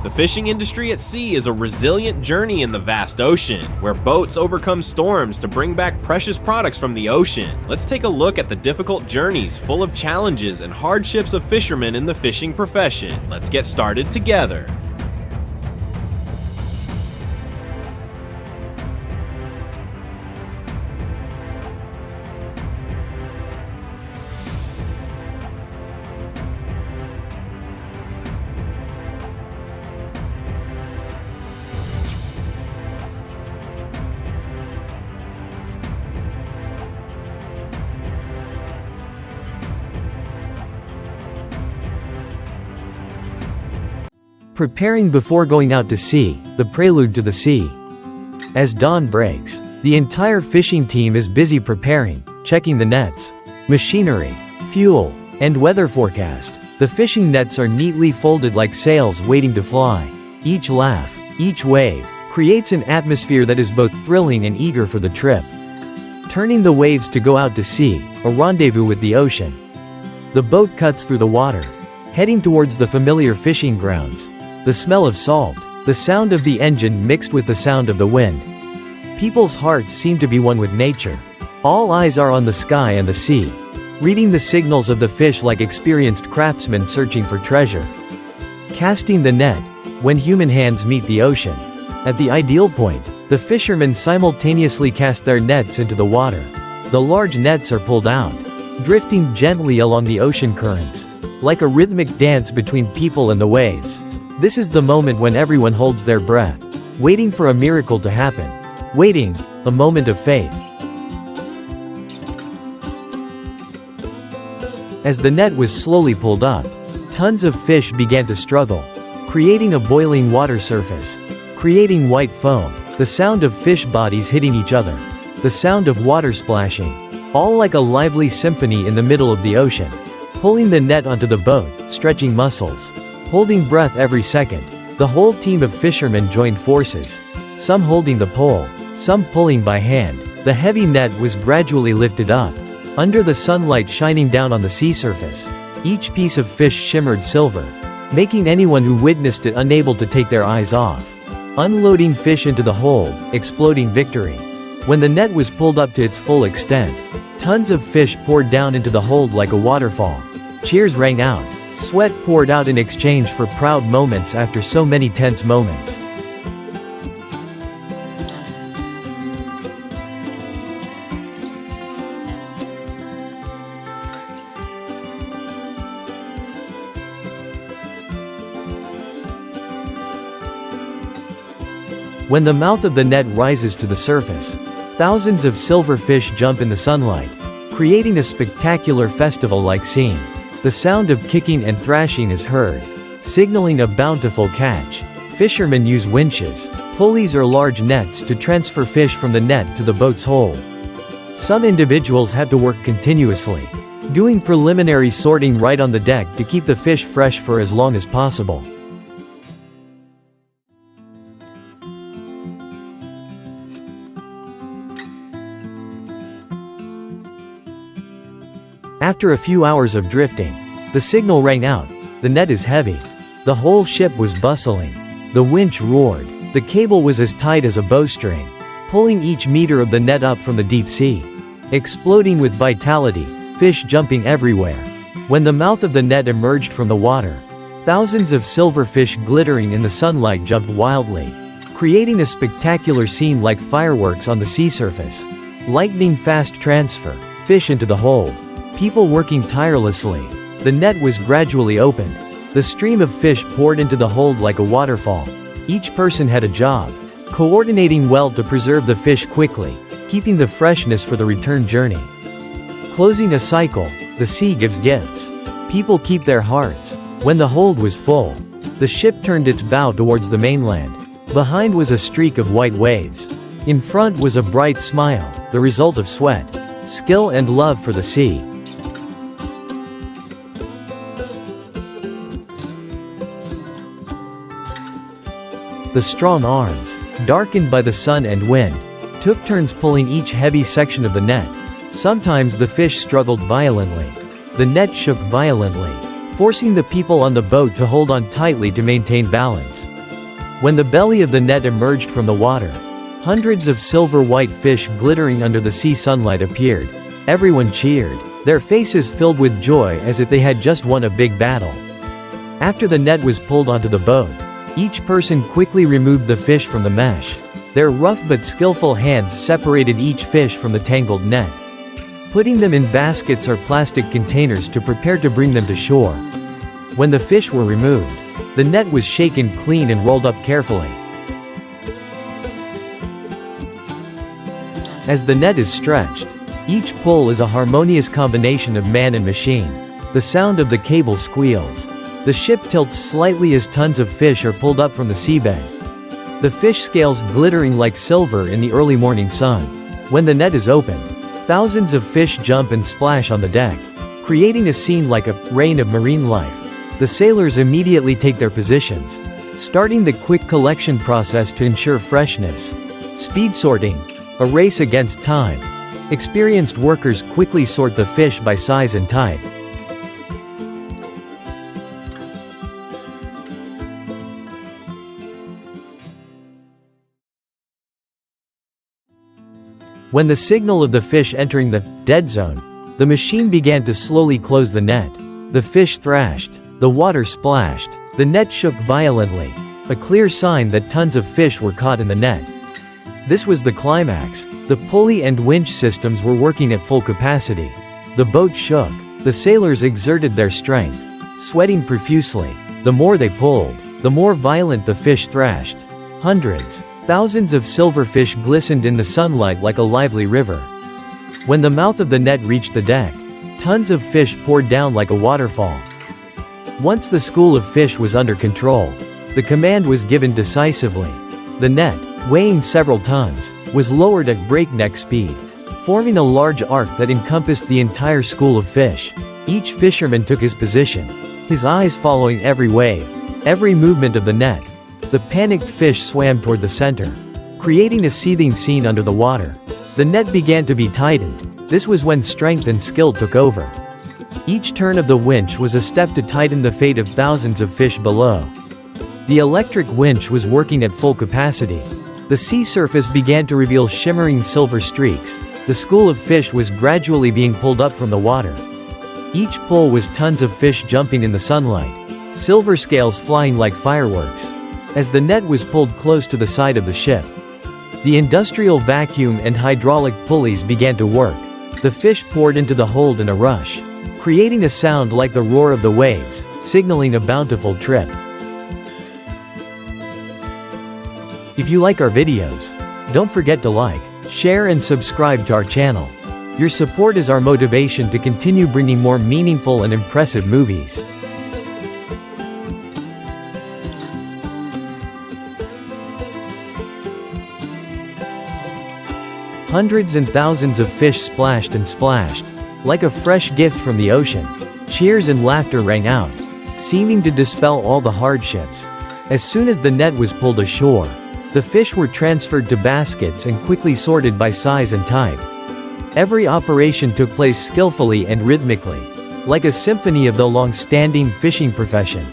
The fishing industry at sea is a resilient journey in the vast ocean, where boats overcome storms to bring back precious products from the ocean. Let's take a look at the difficult journeys full of challenges and hardships of fishermen in the fishing profession. Let's get started together. Preparing before going out to sea, the prelude to the sea. As dawn breaks, the entire fishing team is busy preparing, checking the nets, machinery, fuel, and weather forecast. The fishing nets are neatly folded like sails waiting to fly. Each laugh, each wave, creates an atmosphere that is both thrilling and eager for the trip. Turning the waves to go out to sea, a rendezvous with the ocean. The boat cuts through the water, heading towards the familiar fishing grounds. The smell of salt, the sound of the engine mixed with the sound of the wind. People's hearts seem to be one with nature. All eyes are on the sky and the sea, reading the signals of the fish like experienced craftsmen searching for treasure. Casting the net, when human hands meet the ocean. At the ideal point, the fishermen simultaneously cast their nets into the water. The large nets are pulled out, drifting gently along the ocean currents, like a rhythmic dance between people and the waves. This is the moment when everyone holds their breath, waiting for a miracle to happen. Waiting, a moment of faith. As the net was slowly pulled up, tons of fish began to struggle, creating a boiling water surface, creating white foam, the sound of fish bodies hitting each other, the sound of water splashing, all like a lively symphony in the middle of the ocean. Pulling the net onto the boat, stretching muscles, holding breath every second, the whole team of fishermen joined forces. Some holding the pole, some pulling by hand. The heavy net was gradually lifted up, under the sunlight shining down on the sea surface. Each piece of fish shimmered silver, making anyone who witnessed it unable to take their eyes off. Unloading fish into the hold, exploding victory. When the net was pulled up to its full extent, tons of fish poured down into the hold like a waterfall. Cheers rang out. Sweat poured out in exchange for proud moments after so many tense moments. When the mouth of the net rises to the surface, thousands of silver fish jump in the sunlight, creating a spectacular festival-like scene. The sound of kicking and thrashing is heard, signaling a bountiful catch. Fishermen use winches, pulleys or large nets to transfer fish from the net to the boat's hold. Some individuals have to work continuously, doing preliminary sorting right on the deck to keep the fish fresh for as long as possible. After a few hours of drifting, the signal rang out. The net is heavy. The whole ship was bustling. The winch roared. The cable was as tight as a bowstring, pulling each meter of the net up from the deep sea. Exploding with vitality, fish jumping everywhere. When the mouth of the net emerged from the water, thousands of silver fish glittering in the sunlight jumped wildly, creating a spectacular scene like fireworks on the sea surface. Lightning-fast transfer, fish into the hold. People working tirelessly. The net was gradually opened. The stream of fish poured into the hold like a waterfall. Each person had a job, coordinating well to preserve the fish quickly, keeping the freshness for the return journey. Closing a cycle, the sea gives gifts. People keep their hearts. When the hold was full, the ship turned its bow towards the mainland. Behind was a streak of white waves. In front was a bright smile, the result of sweat, skill and love for the sea. The strong arms, darkened by the sun and wind, took turns pulling each heavy section of the net. Sometimes the fish struggled violently. The net shook violently, forcing the people on the boat to hold on tightly to maintain balance. When the belly of the net emerged from the water, hundreds of silver-white fish glittering under the sea sunlight appeared. Everyone cheered, their faces filled with joy as if they had just won a big battle. After the net was pulled onto the boat, each person quickly removed the fish from the mesh. Their rough but skillful hands separated each fish from the tangled net, putting them in baskets or plastic containers to prepare to bring them to shore. When the fish were removed, the net was shaken clean and rolled up carefully. As the net is stretched, each pull is a harmonious combination of man and machine. The sound of the cable squeals. The ship tilts slightly as tons of fish are pulled up from the seabed. The fish scales glittering like silver in the early morning sun. When the net is opened, thousands of fish jump and splash on the deck, creating a scene like a rain of marine life. The sailors immediately take their positions, starting the quick collection process to ensure freshness. Speed sorting, a race against time. Experienced workers quickly sort the fish by size and type. When the signal of the fish entering the dead zone, the machine began to slowly close the net. The fish thrashed, the water splashed, the net shook violently, a clear sign that tons of fish were caught in the net. This was the climax. The pulley and winch systems were working at full capacity. The boat shook. The sailors exerted their strength, sweating profusely. The more they pulled, the more violent the fish thrashed. Hundreds, thousands of silverfish glistened in the sunlight like a lively river. When the mouth of the net reached the deck, tons of fish poured down like a waterfall. Once the school of fish was under control, the command was given decisively. The net, weighing several tons, was lowered at breakneck speed, forming a large arc that encompassed the entire school of fish. Each fisherman took his position, his eyes following every wave, every movement of the net. The panicked fish swam toward the center, creating a seething scene under the water. The net began to be tightened. This was when strength and skill took over. Each turn of the winch was a step to tighten the fate of thousands of fish below. The electric winch was working at full capacity. The sea surface began to reveal shimmering silver streaks. The school of fish was gradually being pulled up from the water. Each pull was tons of fish jumping in the sunlight, silver scales flying like fireworks. As the net was pulled close to the side of the ship, the industrial vacuum and hydraulic pulleys began to work. The fish poured into the hold in a rush, creating a sound like the roar of the waves, signaling a bountiful trip. If you like our videos, don't forget to like, share and subscribe to our channel. Your support is our motivation to continue bringing more meaningful and impressive movies. Hundreds and thousands of fish splashed and splashed. Like a fresh gift from the ocean, cheers and laughter rang out, seeming to dispel all the hardships. As soon as the net was pulled ashore, the fish were transferred to baskets and quickly sorted by size and type. Every operation took place skillfully and rhythmically, like a symphony of the long-standing fishing profession.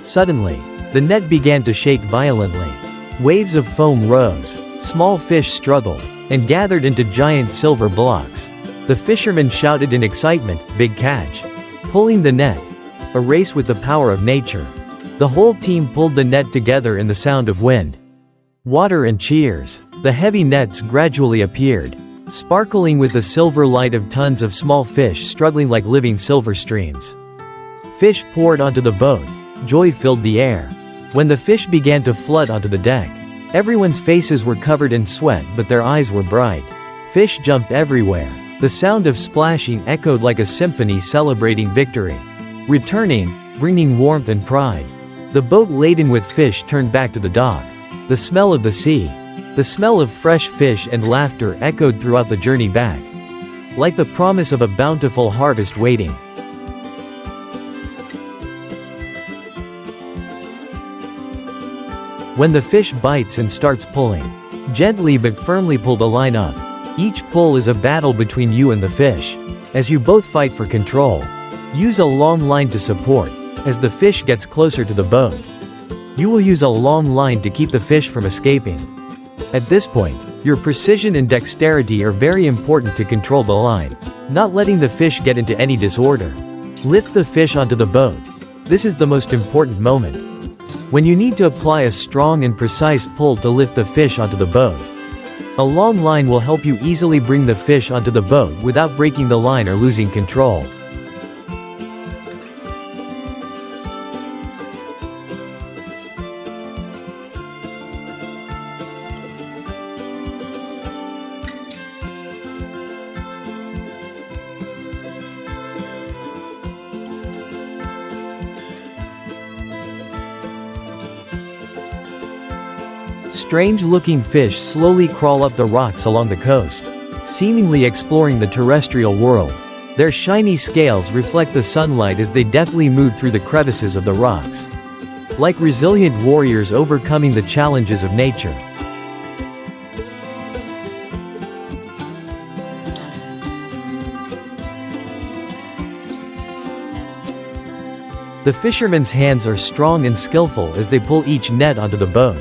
Suddenly, the net began to shake violently. Waves of foam rose, small fish struggled, and gathered into giant silver blocks. The fishermen shouted in excitement, "Big catch!" Pulling the net. A race with the power of nature. The whole team pulled the net together in the sound of wind, water and cheers. The heavy nets gradually appeared, sparkling with the silver light of tons of small fish struggling like living silver streams. Fish poured onto the boat. Joy filled the air. When the fish began to flood onto the deck, everyone's faces were covered in sweat but their eyes were bright. Fish jumped everywhere. The sound of splashing echoed like a symphony celebrating victory. Returning, bringing warmth and pride. The boat laden with fish turned back to the dock. The smell of the sea, the smell of fresh fish and laughter echoed throughout the journey back, like the promise of a bountiful harvest waiting. When the fish bites and starts pulling, gently but firmly pull the line up. Each pull is a battle between you and the fish. As you both fight for control, use a long line to support. as the fish gets closer to the boat. You will use a long line to keep the fish from escaping. At this point, your precision and dexterity are very important to control the line, not letting the fish get into any disorder. Lift the fish onto the boat. This is the most important moment, when you need to apply a strong and precise pull to lift the fish onto the boat. A long line will help you easily bring the fish onto the boat without breaking the line or losing control. Strange-looking fish slowly crawl up the rocks along the coast, seemingly exploring the terrestrial world. Their shiny scales reflect the sunlight as they deftly move through the crevices of the rocks, like resilient warriors overcoming the challenges of nature. The fishermen's hands are strong and skillful as they pull each net onto the boat.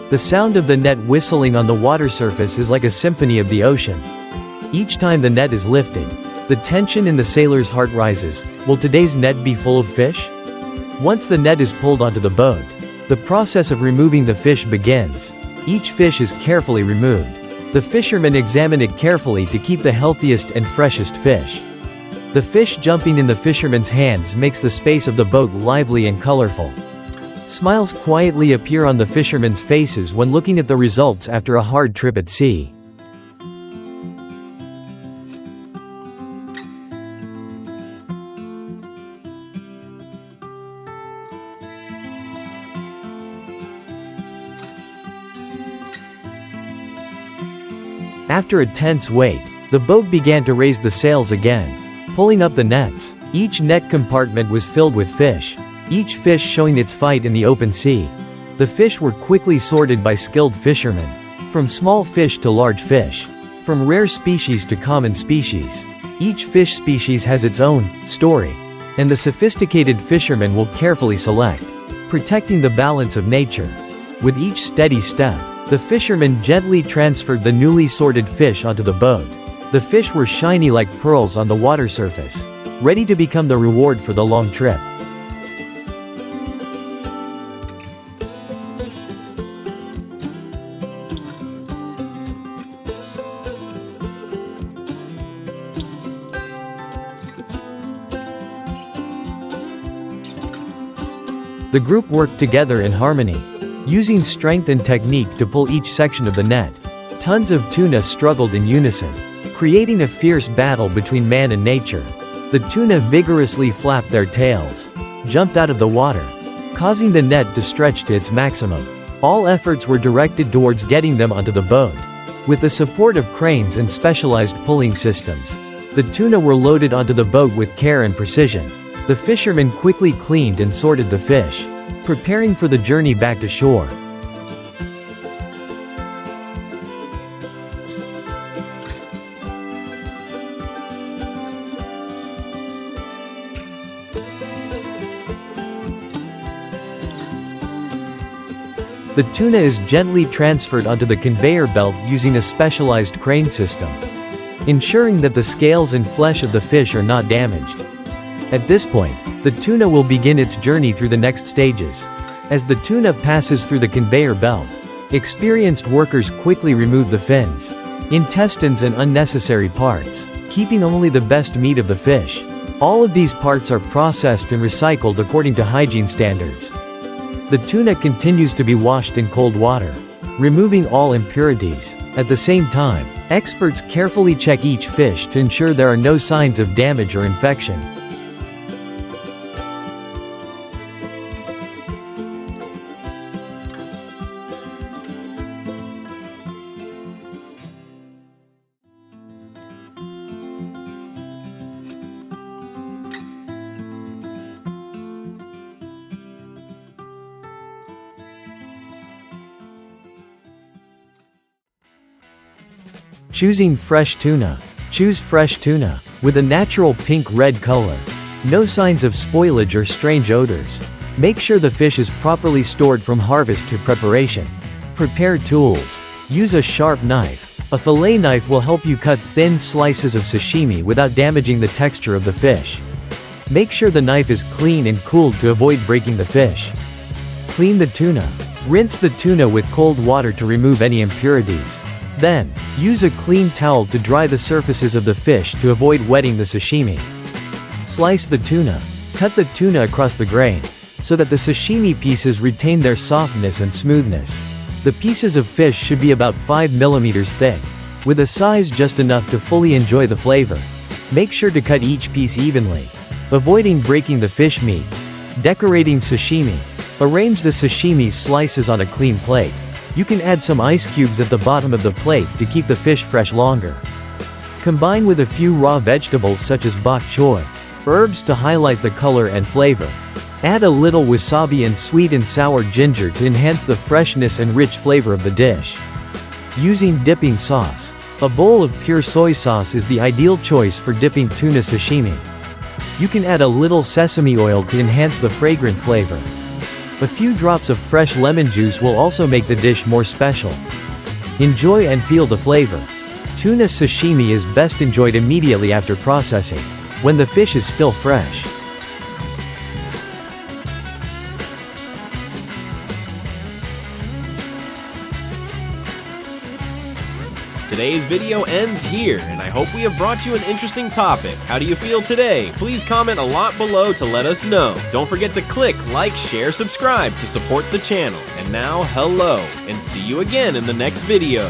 The sound of the net whistling on the water surface is like a symphony of the ocean. Each time the net is lifted, the tension in the sailor's heart rises. Will today's net be full of fish? Once the net is pulled onto the boat, the process of removing the fish begins. Each fish is carefully removed. The fishermen examine it carefully to keep the healthiest and freshest fish. The fish jumping in the fisherman's hands makes the space of the boat lively and colorful. Smiles quietly appear on the fishermen's faces when looking at the results after a hard trip at sea. After a tense wait, the boat began to raise the sails again, pulling up the nets. Each net compartment was filled with fish, each fish showing its fight in the open sea. The fish were quickly sorted by skilled fishermen, from small fish to large fish, from rare species to common species. Each fish species has its own story, and the sophisticated fishermen will carefully select, protecting the balance of nature. With each steady step, the fishermen gently transferred the newly sorted fish onto the boat. The fish were shiny like pearls on the water surface, ready to become the reward for the long trip. The group worked together in harmony, using strength and technique to pull each section of the net. Tons of tuna struggled in unison, creating a fierce battle between man and nature. The tuna vigorously flapped their tails, jumped out of the water, causing the net to stretch to its maximum. All efforts were directed towards getting them onto the boat. With the support of cranes and specialized pulling systems, the tuna were loaded onto the boat with care and precision. The fishermen quickly cleaned and sorted the fish, preparing for the journey back to shore. The tuna is gently transferred onto the conveyor belt using a specialized crane system, ensuring that the scales and flesh of the fish are not damaged. At this point, the tuna will begin its journey through the next stages. As the tuna passes through the conveyor belt, experienced workers quickly remove the fins, intestines and unnecessary parts, keeping only the best meat of the fish. All of these parts are processed and recycled according to hygiene standards. The tuna continues to be washed in cold water, removing all impurities. At the same time, experts carefully check each fish to ensure there are no signs of damage or infection. Choosing fresh tuna. Choose fresh tuna, with a natural pink-red color. No signs of spoilage or strange odors. Make sure the fish is properly stored from harvest to preparation. Prepare tools. Use a sharp knife. A fillet knife will help you cut thin slices of sashimi without damaging the texture of the fish. Make sure the knife is clean and cooled to avoid breaking the fish. Clean the tuna. Rinse the tuna with cold water to remove any impurities. Then, use a clean towel to dry the surfaces of the fish to avoid wetting the sashimi. Slice the tuna. Cut the tuna across the grain, so that the sashimi pieces retain their softness and smoothness. The pieces of fish should be about 5 mm thick, with a size just enough to fully enjoy the flavor. Make sure to cut each piece evenly, avoiding breaking the fish meat. Decorating sashimi. Arrange the sashimi slices on a clean plate. You can add some ice cubes at the bottom of the plate to keep the fish fresh longer. Combine with a few raw vegetables such as bok choy, herbs to highlight the color and flavor. Add a little wasabi and sweet and sour ginger to enhance the freshness and rich flavor of the dish. Using dipping sauce. A bowl of pure soy sauce is the ideal choice for dipping tuna sashimi. You can add a little sesame oil to enhance the fragrant flavor. A few drops of fresh lemon juice will also make the dish more special. Enjoy and feel the flavor. Tuna sashimi is best enjoyed immediately after processing, when the fish is still fresh. Today's video ends here, and I hope we have brought you an interesting topic. How do you feel today? Please comment a lot below to let us know. Don't forget to click like, share, subscribe to support the channel. And now, hello, and see you again in the next video.